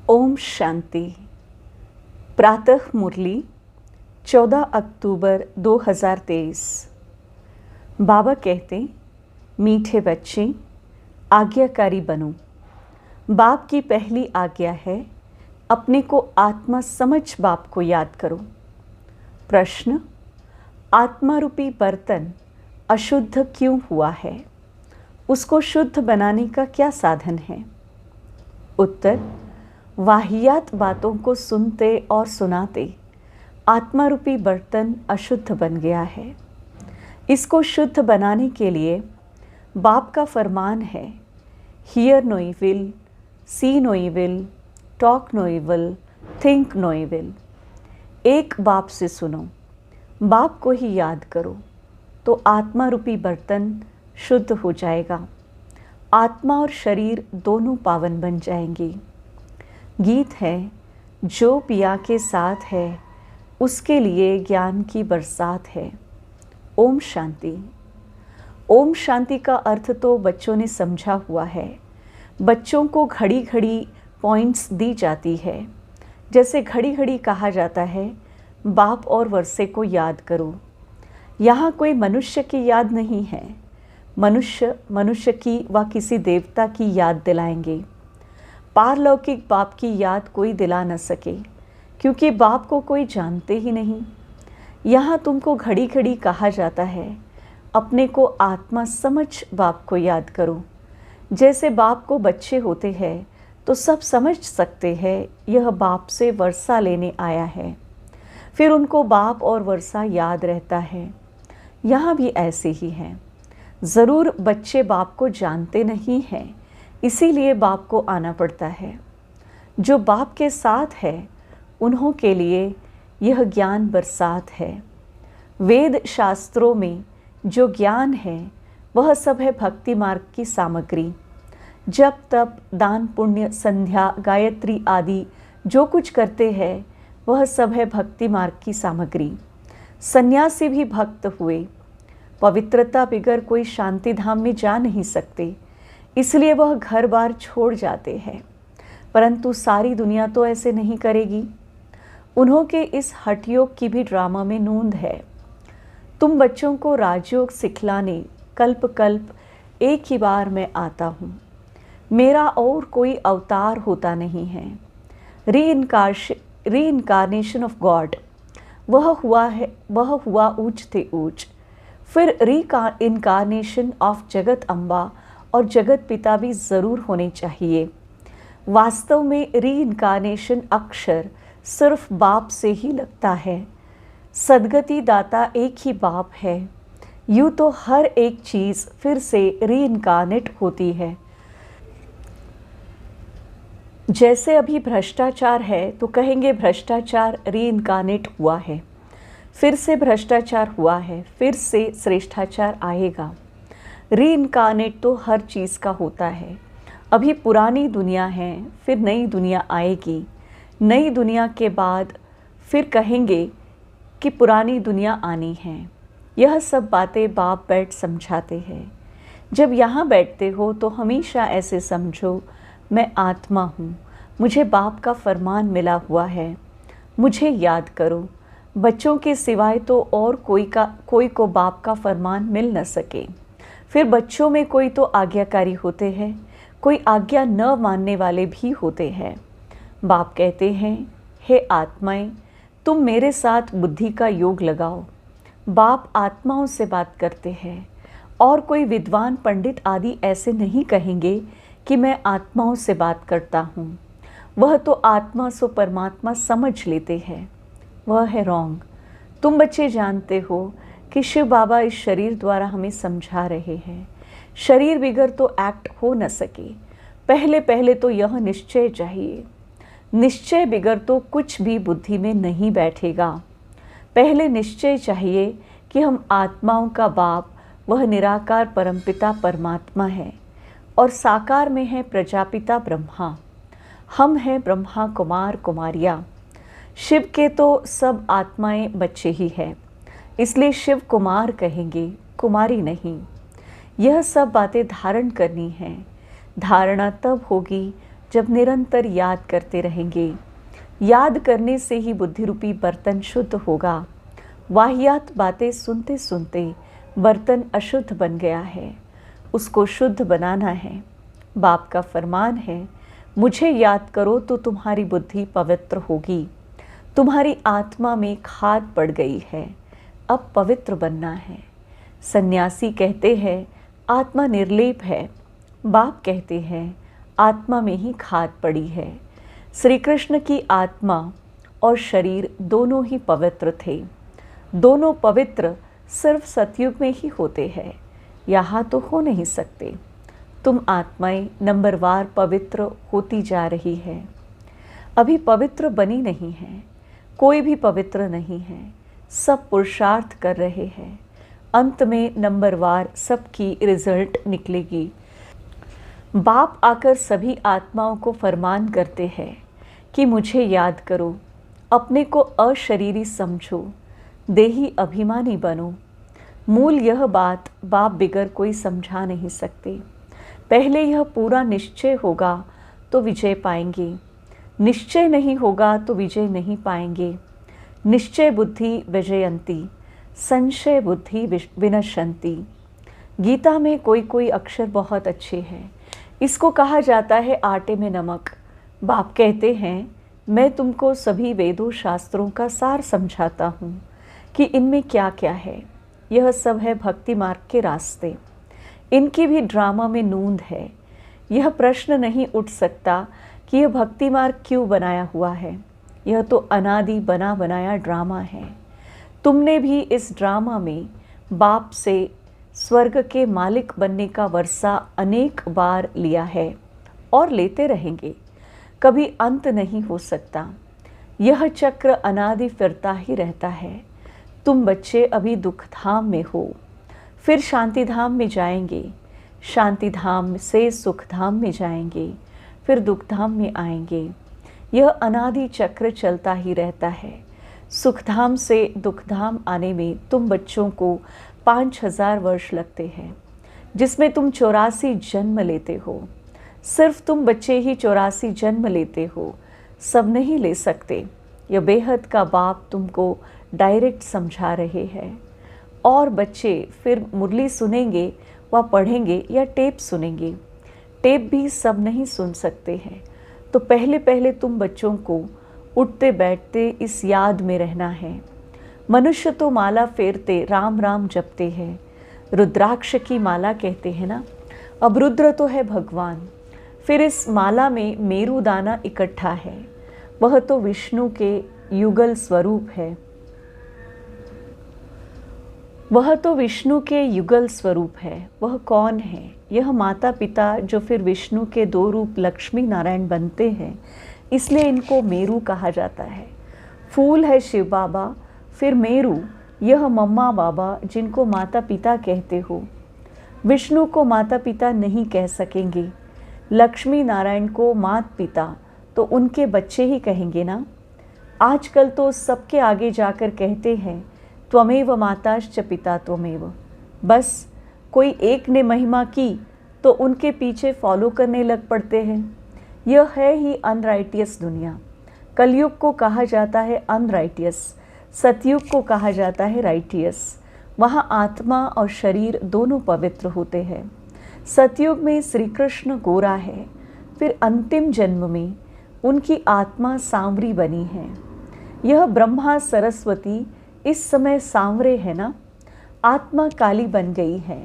ओम शांति। प्रातः मुरली 14 अक्टूबर 2023। बाबा कहते, मीठे बच्चे आज्ञाकारी बनो। बाप की पहली आज्ञा है, अपने को आत्मा समझ बाप को याद करो। प्रश्न, आत्मा रूपी बर्तन अशुद्ध क्यों हुआ है? उसको शुद्ध बनाने का क्या साधन है? उत्तर, वाहियात बातों को सुनते और सुनाते आत्मा रूपी बर्तन अशुद्ध बन गया है। इसको शुद्ध बनाने के लिए बाप का फरमान है, hear no evil, see no evil, talk no evil, think no evil. एक बाप से सुनो, बाप को ही याद करो, तो आत्मा रूपी बर्तन शुद्ध हो जाएगा। आत्मा और शरीर दोनों पावन बन जाएंगे। गीत है, जो पिया के साथ है उसके लिए ज्ञान की बरसात है। ओम शांति। ओम शांति का अर्थ तो बच्चों ने समझा हुआ है। बच्चों को घड़ी घड़ी पॉइंट्स दी जाती है। जैसे घड़ी घड़ी कहा जाता है, बाप और वर्षे को याद करो। यहाँ कोई मनुष्य की याद नहीं है। मनुष्य की व किसी देवता की याद दिलाएंगे। पारलौकिक बाप की याद कोई दिला न सके, क्योंकि बाप को कोई जानते ही नहीं। यहाँ तुमको घड़ी घड़ी कहा जाता है, अपने को आत्मा समझ बाप को याद करो। जैसे बाप को बच्चे होते हैं तो सब समझ सकते हैं यह बाप से वर्षा लेने आया है, फिर उनको बाप और वर्षा याद रहता है। यहाँ भी ऐसे ही है। ज़रूर बच्चे बाप को जानते नहीं हैं, इसीलिए बाप को आना पड़ता है। जो बाप के साथ है उन्हों के लिए यह ज्ञान बरसात है। वेद शास्त्रों में जो ज्ञान है वह सब है भक्ति मार्ग की सामग्री। जब तप, दान, पुण्य, संध्या, गायत्री आदि जो कुछ करते हैं वह सब है भक्ति मार्ग की सामग्री। सन्यासी भी भक्त हुए। पवित्रता बिगर कोई शांति धाम में जा नहीं सकते, इसलिए वह घर बार छोड़ जाते हैं। परंतु सारी दुनिया तो ऐसे नहीं करेगी। उन्हों के इस हठयोग की भी ड्रामा में नूंद है। तुम बच्चों को राजयोग सिखलाने कल्प कल्प एक ही बार मैं आता हूँ। मेरा और कोई अवतार होता नहीं है। रीइनकारनेशन ऑफ गॉड वह हुआ ऊंच थे ऊंच। फिर रीइनकारनेशन ऑफ जगत अम्बा और जगत पिता भी ज़रूर होने चाहिए। वास्तव में रीइनकारनेशन अक्षर सिर्फ बाप से ही लगता है। सदगति दाता एक ही बाप है। यूँ तो हर एक चीज़ फिर से रीइनकारनेट होती है। जैसे अभी भ्रष्टाचार है तो कहेंगे भ्रष्टाचार रीइनकारनेट हुआ है, फिर से भ्रष्टाचार हुआ है, फिर से श्रेष्ठाचार आएगा। रीइनकारनेट तो हर चीज़ का होता है। अभी पुरानी दुनिया है, फिर नई दुनिया आएगी। नई दुनिया के बाद फिर कहेंगे कि पुरानी दुनिया आनी है। यह सब बातें बाप बैठ समझाते हैं। जब यहाँ बैठते हो तो हमेशा ऐसे समझो, मैं आत्मा हूँ, मुझे बाप का फरमान मिला हुआ है, मुझे याद करो। बच्चों के सिवाय तो और कोई को बाप का फरमान मिल न सके। फिर बच्चों में कोई तो आज्ञाकारी होते हैं, कोई आज्ञा न मानने वाले भी होते हैं। बाप कहते हैं, हे आत्माएं, तुम मेरे साथ बुद्धि का योग लगाओ। बाप आत्माओं से बात करते हैं, और कोई विद्वान पंडित आदि ऐसे नहीं कहेंगे कि मैं आत्माओं से बात करता हूँ। वह तो आत्मा सो परमात्मा समझ लेते हैं। वह है रॉन्ग। तुम बच्चे जानते हो कि शिव बाबा इस शरीर द्वारा हमें समझा रहे हैं। शरीर बिगर तो एक्ट हो न सके। पहले तो यह निश्चय चाहिए। निश्चय बिगर तो कुछ भी बुद्धि में नहीं बैठेगा। पहले निश्चय चाहिए कि हम आत्माओं का बाप वह निराकार परमपिता परमात्मा है, और साकार में है प्रजापिता ब्रह्मा। हम हैं ब्रह्मा कुमार कुमारियाँ। शिव के तो सब आत्माएं बच्चे ही हैं, इसलिए शिव कुमार कहेंगे, कुमारी नहीं। यह सब बातें धारण करनी है। धारणा तब होगी जब निरंतर याद करते रहेंगे। याद करने से ही बुद्धि रूपी बर्तन शुद्ध होगा। वाहियात बातें सुनते सुनते बर्तन अशुद्ध बन गया है, उसको शुद्ध बनाना है। बाप का फरमान है, मुझे याद करो तो तुम्हारी बुद्धि पवित्र होगी। तुम्हारी आत्मा में खाद पड़ गई है, अब पवित्र बनना है। सन्यासी कहते हैं आत्मा निर्लेप है, बाप कहते हैं आत्मा में ही खाद पड़ी है। श्री कृष्ण की आत्मा और शरीर दोनों ही पवित्र थे। दोनों पवित्र सिर्फ सतयुग में ही होते हैं, यहाँ तो हो नहीं सकते। तुम आत्माएं नंबरवार पवित्र होती जा रही है, अभी पवित्र बनी नहीं है। कोई भी पवित्र नहीं है, सब पुरुषार्थ कर रहे हैं। अंत में नंबरवार सबकी रिजल्ट निकलेगी। बाप आकर सभी आत्माओं को फरमान करते हैं कि मुझे याद करो, अपने को अशरीरी समझो, देही अभिमानी बनो। मूल यह बात बाप बिगर कोई समझा नहीं सकते। पहले यह पूरा निश्चय होगा तो विजय पाएंगे, निश्चय नहीं होगा तो विजय नहीं पाएंगे। निश्चय बुद्धि विजयंती, संशय बुद्धि विनश्यंती। गीता में कोई कोई अक्षर बहुत अच्छे हैं। इसको कहा जाता है आटे में नमक। बाप कहते हैं मैं तुमको सभी वेदों शास्त्रों का सार समझाता हूँ कि इनमें क्या क्या है। यह सब है भक्ति मार्ग के रास्ते। इनकी भी ड्रामा में नूंद है। यह प्रश्न नहीं उठ सकता कि यह भक्ति मार्ग क्यों बनाया हुआ है। यह तो अनादि बना बनाया ड्रामा है। तुमने भी इस ड्रामा में बाप से स्वर्ग के मालिक बनने का वर्षा अनेक बार लिया है और लेते रहेंगे। कभी अंत नहीं हो सकता। यह चक्र अनादि फिरता ही रहता है। तुम बच्चे अभी दुख धाम में हो, फिर शांति धाम में जाएंगे, शांति धाम से सुख धाम में जाएंगे, फिर दुख धाम में आएंगे। यह अनादि चक्र चलता ही रहता है। सुख धाम से दुख धाम आने में तुम बच्चों को 5000 वर्ष लगते हैं, जिसमें तुम 84 जन्म लेते हो। सिर्फ तुम बच्चे ही 84 जन्म लेते हो, सब नहीं ले सकते। यह बेहद का बाप तुमको डायरेक्ट समझा रहे हैं। और बच्चे फिर मुरली सुनेंगे व पढ़ेंगे या टेप सुनेंगे। टेप भी सब नहीं सुन सकते हैं। तो पहले पहले तुम बच्चों को उठते बैठते इस याद में रहना है। मनुष्य तो माला फेरते राम राम जपते हैं, रुद्राक्ष की माला कहते हैं ना। अब रुद्र तो है भगवान, फिर इस माला में मेरू दाना इकट्ठा है, वह तो विष्णु के युगल स्वरूप है। वह तो विष्णु के युगल स्वरूप है। वह कौन है? यह माता पिता जो फिर विष्णु के 2 रूप लक्ष्मी नारायण बनते हैं, इसलिए इनको मेरू कहा जाता है। फूल है शिव बाबा, फिर मेरू यह मम्मा बाबा जिनको माता पिता कहते हो। विष्णु को माता पिता नहीं कह सकेंगे, लक्ष्मी नारायण को मात पिता तो उनके बच्चे ही कहेंगे ना। आजकल तो सबके आगे जाकर कहते हैं त्वमेव माताश्च पिता त्वमेव। बस कोई एक ने महिमा की तो उनके पीछे फॉलो करने लग पड़ते हैं। यह है ही अनराइटियस दुनिया। कलयुग को कहा जाता है अनराइटियस, सतयुग को कहा जाता है राइटियस। वहाँ आत्मा और शरीर दोनों पवित्र होते हैं। सतयुग में श्री कृष्ण गोरा है, फिर अंतिम जन्म में उनकी आत्मा सांवरी बनी है। यह ब्रह्मा सरस्वती इस समय सांवरे है ना। आत्मा काली बन गई है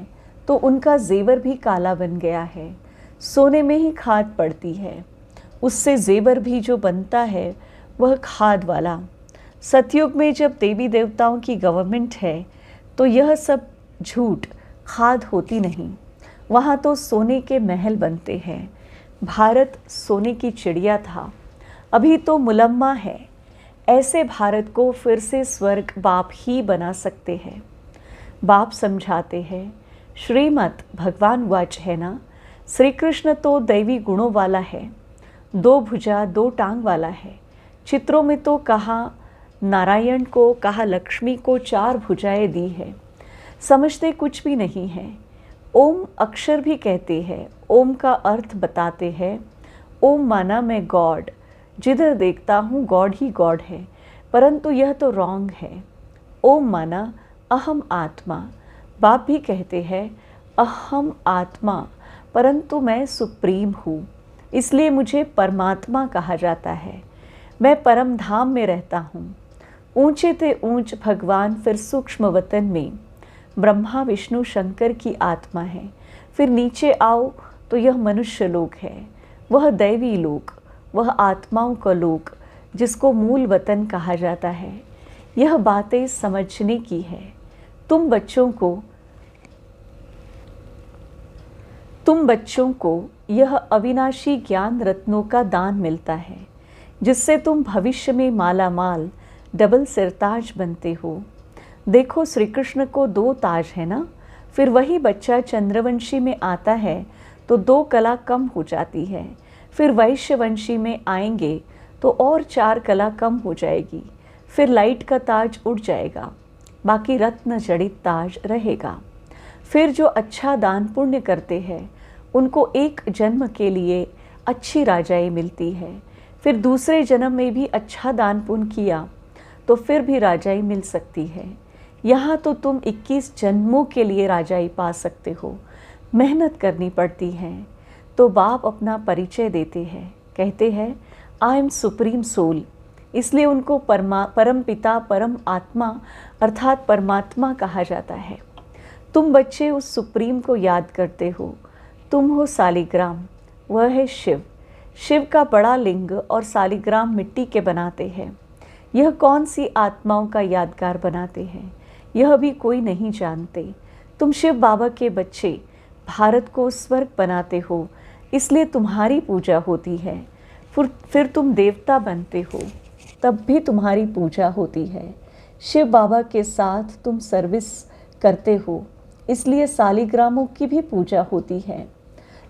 तो उनका जेवर भी काला बन गया है। सोने में ही खाद पड़ती है, उससे जेवर भी जो बनता है वह खाद वाला। सतयुग में जब देवी देवताओं की गवर्नमेंट है तो यह सब झूठ, खाद होती नहीं। वहाँ तो सोने के महल बनते हैं। भारत सोने की चिड़िया था, अभी तो मुलम्मा है। ऐसे भारत को फिर से स्वर्ग बाप ही बना सकते हैं। बाप समझाते हैं, श्रीमत भगवान वाच है ना। श्री कृष्ण तो दैवी गुणों वाला है, 2 भुजा 2 टांग वाला है। चित्रों में तो कहा नारायण को, कहा लक्ष्मी को 4 भुजाएं दी है। समझते कुछ भी नहीं है। ओम अक्षर भी कहते हैं, ओम का अर्थ बताते हैं। ओम माना मैं गॉड, जिधर देखता हूँ गॉड ही गॉड है, परंतु यह तो रॉन्ग है। ओम माना अहम आत्मा, बाप भी कहते हैं अहम आत्मा, परंतु मैं सुप्रीम हूँ, इसलिए मुझे परमात्मा कहा जाता है। मैं परम धाम में रहता हूँ। ऊंचे ते ऊंच भगवान फिर सूक्ष्म वतन में ब्रह्मा विष्णु शंकर की आत्मा है। फिर नीचे आओ तो यह मनुष्य लोक है, वह दैवी लोक, वह आत्माओं का लोक, जिसको मूल वतन कहा जाता है। यह बातें समझने की है। तुम बच्चों को यह अविनाशी ज्ञान रत्नों का दान मिलता है, जिससे तुम भविष्य में माला माल डबल सिरताज बनते हो। देखो श्री कृष्ण को 2 ताज है ना, फिर वही बच्चा चंद्रवंशी में आता है तो 2 कला कम हो जाती है। फिर वैश्यवंशी में आएंगे तो और 4 कला कम हो जाएगी। फिर लाइट का ताज उड़ जाएगा, बाकी रत्न जड़ित ताज रहेगा। फिर जो अच्छा दान पुण्य करते हैं उनको एक जन्म के लिए अच्छी राजाई मिलती है। फिर दूसरे जन्म में भी अच्छा दान पुण्य किया तो फिर भी राजाई मिल सकती है। यहाँ तो तुम 21 जन्मों के लिए राजाई पा सकते हो। मेहनत करनी पड़ती है। तो बाप अपना परिचय देते हैं, कहते हैं आई एम सुप्रीम सोल, इसलिए उनको परम पिता परम आत्मा अर्थात परमात्मा कहा जाता है। तुम बच्चे उस सुप्रीम को याद करते हो। तुम हो सालिग्राम, वह है शिव। शिव का बड़ा लिंग और सालिग्राम मिट्टी के बनाते हैं। यह कौन सी आत्माओं का यादगार बनाते हैं, यह भी कोई नहीं जानते। तुम शिव बाबा के बच्चे भारत को स्वर्ग बनाते हो, इसलिए तुम्हारी पूजा होती है। फिर तुम देवता बनते हो, तब भी तुम्हारी पूजा होती है। शिव बाबा के साथ तुम सर्विस करते हो, इसलिए सालिग्रामों की भी पूजा होती है।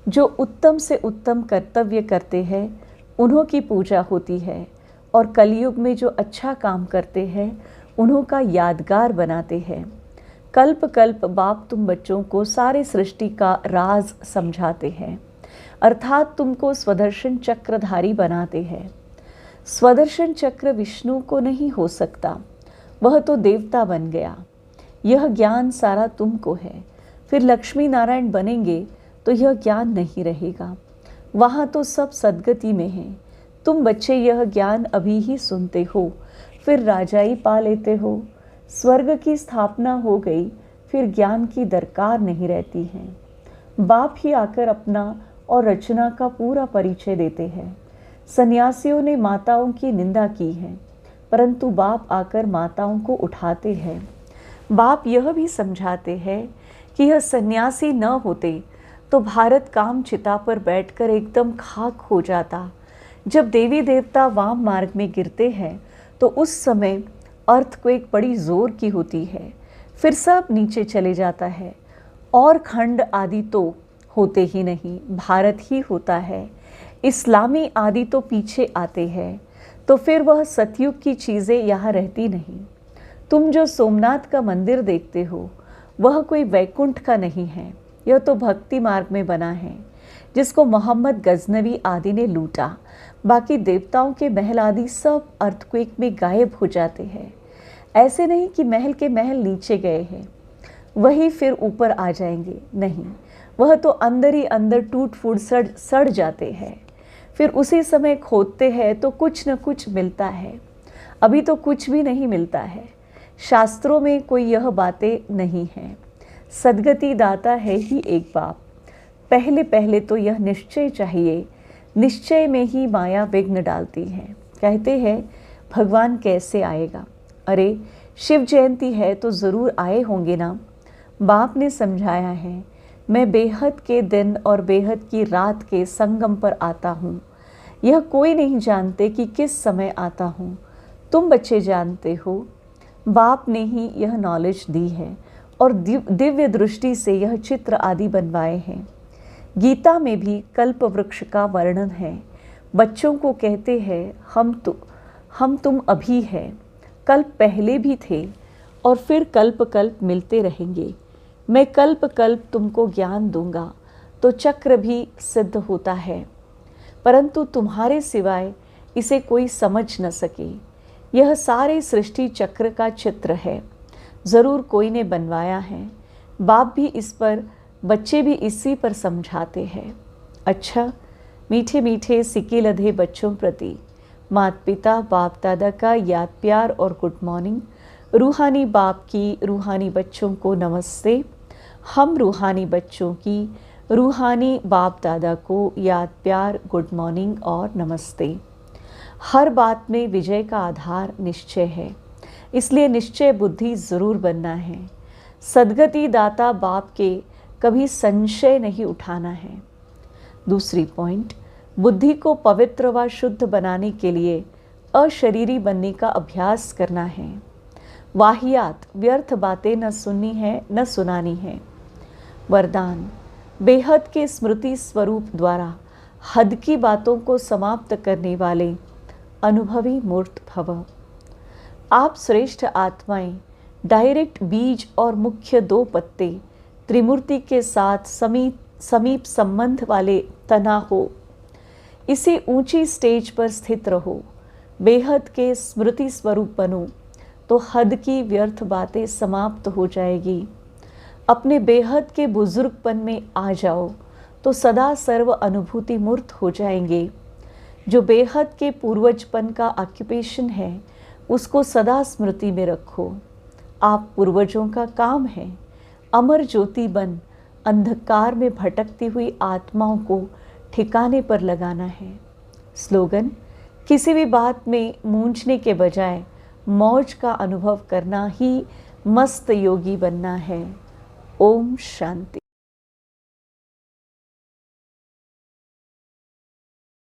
जो उत्तम से उत्तम कर्तव्य करते हैं उन्हों की पूजा होती है, और कलयुग में जो अच्छा काम करते हैं उन्हों का यादगार बनाते हैं। कल्प कल्प बाप तुम बच्चों को सारे सृष्टि का राज समझाते हैं, अर्थात तुमको स्वदर्शन चक्रधारी बनाते हैं। स्वदर्शन चक्र विष्णु को नहीं हो सकता, वह तो देवता बन गया। यह ज्ञान सारा तुमको है। फिर लक्ष्मी नारायण बनेंगे तो यह ज्ञान नहीं रहेगा, वहाँ तो सब सद्गति में है। तुम बच्चे यह ज्ञान अभी ही सुनते हो, फिर राजाई पा लेते हो। स्वर्ग की स्थापना हो गई, फिर ज्ञान की दरकार नहीं रहती है। बाप ही आकर अपना और रचना का पूरा परिचय देते हैं। सन्यासियों ने माताओं की निंदा की है, परंतु बाप आकर माताओं को उठाते हैं। बाप यह भी समझाते हैं कि यह सन्यासी न होते तो भारत काम चिता पर बैठकर एकदम खाक हो जाता। जब देवी देवता वाम मार्ग में गिरते हैं तो उस समय अर्थक्वेक बड़ी जोर की होती है, फिर सब नीचे चले जाता है और खंड आदि तो होते ही नहीं, भारत ही होता है। इस्लामी आदि तो पीछे आते हैं, तो फिर वह सतयुग की चीज़ें यहाँ रहती नहीं। तुम जो सोमनाथ का मंदिर देखते हो वह कोई वैकुंठ का नहीं है, यह तो भक्ति मार्ग में बना है, जिसको मोहम्मद गजनवी आदि ने लूटा। बाकी देवताओं के महल आदि सब अर्थक्वेक में गायब हो जाते हैं। ऐसे नहीं कि महल के महल नीचे गए हैं वही फिर ऊपर आ जाएंगे, नहीं, वह तो अंदर ही अंदर टूट फूट सड़ जाते हैं। फिर उसी समय खोदते हैं तो कुछ न कुछ मिलता है। अभी तो कुछ भी नहीं मिलता है। शास्त्रों में कोई यह बातें नहीं हैं। सद्गति दाता है ही एक बाप। पहले पहले तो यह निश्चय चाहिए, निश्चय में ही माया विघ्न डालती है। कहते हैं भगवान कैसे आएगा, अरे शिव जयंती है तो ज़रूर आए होंगे ना। बाप ने समझाया है, मैं बेहद के दिन और बेहद की रात के संगम पर आता हूँ। यह कोई नहीं जानते कि किस समय आता हूँ, तुम बच्चे जानते हो। बाप ने ही यह नॉलेज दी है और दिव्य दृष्टि से यह चित्र आदि बनवाए हैं। गीता में भी कल्प वृक्ष का वर्णन है। बच्चों को कहते हैं हम तुम अभी हैं, कल्प पहले भी थे और फिर कल्प कल्प मिलते रहेंगे। मैं कल्प कल्प तुमको ज्ञान दूंगा तो चक्र भी सिद्ध होता है। परंतु तुम्हारे सिवाय इसे कोई समझ न सके। यह सारे सृष्टि चक्र का चित्र है, ज़रूर कोई ने बनवाया है। बाप भी इस पर, बच्चे भी इसी पर समझाते हैं। अच्छा, मीठे मीठे सिक्के लधे बच्चों प्रति माता पिता बाप दादा का याद प्यार और गुड मॉर्निंग। रूहानी बाप की रूहानी बच्चों को नमस्ते। हम रूहानी बच्चों की रूहानी बाप दादा को याद प्यार गुड मॉर्निंग और नमस्ते। हर बात में विजय का आधार निश्चय है, इसलिए निश्चय बुद्धि ज़रूर बनना है। सद्गति दाता बाप के कभी संशय नहीं उठाना है। दूसरी पॉइंट, बुद्धि को पवित्र व शुद्ध बनाने के लिए अशरीरी बनने का अभ्यास करना है। वाहियात व्यर्थ बातें न सुननी है न सुनानी है। वरदान, बेहद के स्मृति स्वरूप द्वारा हद की बातों को समाप्त करने वाले अनुभवी मूर्त भव। आप श्रेष्ठ आत्माएं डायरेक्ट बीज और मुख्य 2 पत्ते त्रिमूर्ति के साथ समीप संबंध वाले तना हो। इसी ऊंची स्टेज पर स्थित रहो। बेहद के स्मृति स्वरूप बनो तो हद की व्यर्थ बातें समाप्त हो जाएगी। अपने बेहद के बुजुर्गपन में आ जाओ तो सदा सर्व अनुभूति मूर्त हो जाएंगे। जो बेहद के पूर्वजपन का ऑक्यूपेशन है उसको सदा स्मृति में रखो। आप पूर्वजों का काम है अमर ज्योति बन अंधकार में भटकती हुई आत्माओं को ठिकाने पर लगाना है। स्लोगन, किसी भी बात में मूंझने के बजाय मौज का अनुभव करना ही मस्त योगी बनना है। ओम शांति।